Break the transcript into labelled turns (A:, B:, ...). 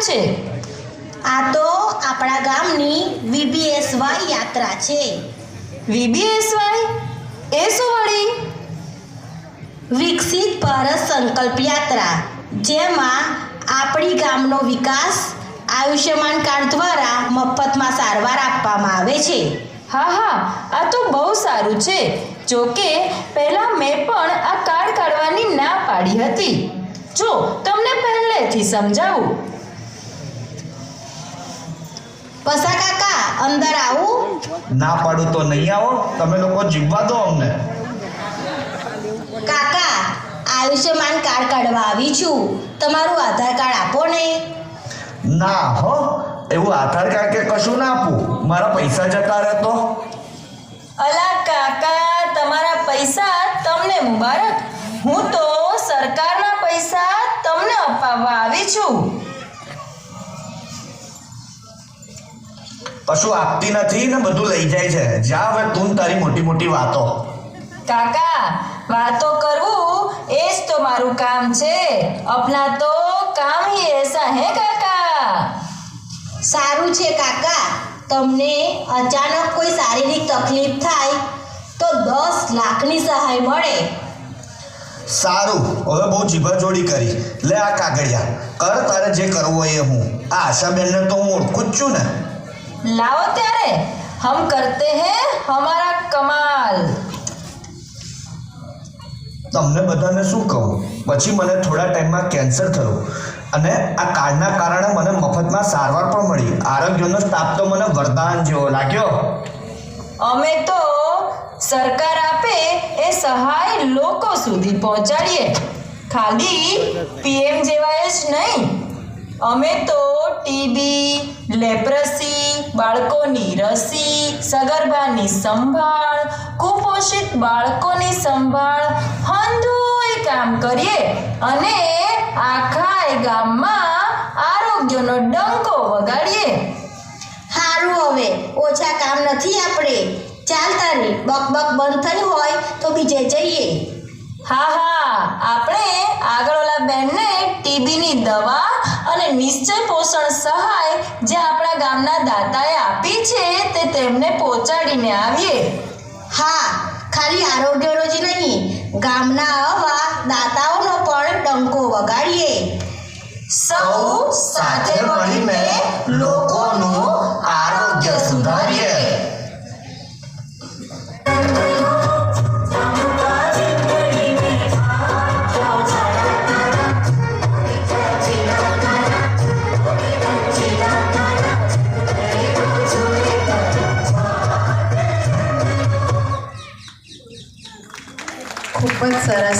A: છે?
B: આ તો આપણા ગામની VBSY યાત્રા છે.
A: VBSY એ શું વળી?
B: વિકસિત ભારત સંકલ્પ યાત્રા, જેમાં આપણી ગામનો વિકાસ આયુષ્યમાન કાર્ડ દ્વારા મફતમાં સારવાર આપવામાં આવે છે.
A: હા, આ તો બહુ સારું છે. જોકે પહેલા મેં પણ આ કાર્ડ કાઢવાની ના પાડી હતી. જો તમને પહેલેથી સમજાવું.
B: પસા કાકા, અંદર આવું?
C: ના પાડું તો નહીં આવો. તમે લોકો જીવવા દો અમને.
B: કાકા, આયુષ્યમાન કાર્ડ કાઢવા આવી છું. તમારું આધાર કાર્ડ આપો ને.
C: ના હો, એવું આધાર કાર્ડ કે કશું ના આપું. મારા પૈસા જતા રહે તો.
A: અલા કાકા, તમારા પૈસા તમને મુબારક. હું તો સરકારના પૈસા તમને અપાવવા આવી છું.
C: કશું આપતી નથી ને બધું લઈ જાય છે. જા હવે તું તારી મોટી મોટી વાતો.
A: કાકા, વાતો કરવું એ જ તો મારું કામ છે. અપના તો કામ ही ऐसा है કાકા.
B: સારું છે કાકા. તમને અચાનક કોઈ શારીરિક તકલીફ થાય તો 10 લાખની સહાય મળે.
C: સારું, હવે બહુ જીભાજોડી કરી. લે આ કાગળિયા, કર તારે જે કરવું હોય એ. હું આ આશાબેનને તો હું ઓળખું જ છું ને.
A: लाओ त्यारे, हम करते हैं हमारा कमाल.
C: તમને બધાને શું કહું, પછી મને થોડા ટાઈમમાં કેન્સર થયું અને આ કાર્ડના કારણે મને મફતમાં સારવાર પણ મળી. આરોગ્યનો સ્ટાફ તો મને વરદાન જેવો લાગ્યો.
A: અમે તો સરકાર આપે એ સહાય લોકો સુધી પહોંચાડીએ. ખાલી PM જેવાય જ નહીં. અમે તો ટીબી, લેપ્રસી, બાળકોની રસી, સગર્ભાની સંભાળ, કુપોષિત બાળકોની સંભાળ, હંધુય કામ કરીએ અને આખા ગામમાં આરોગ્યનો ડંકો વગાડીએ.
B: સારું, હવે ઓછા કામ નથી આપણે. ચાલ તારી બકબક બંધ થઈ હોય તો બીજે જઈએ.
A: હા, આપણે આગળ ઓલા બેનને ટીબીની દવા અને નિશ્ચય પોષણ સહાય જે આપણા ગામના દાતાએ આપી છે તે તેમને પહોંચાડીને આવીએ.
B: હા, ખાલી આરોગ્યનો જ નહીં, ગામના આવા દાતાઓનો પણ ડંકો વગાડીએ.
A: સૌ સાથે મળીને લોકોનું આરોગ્ય સુધારીએ.
D: ખૂબ જ સરસ.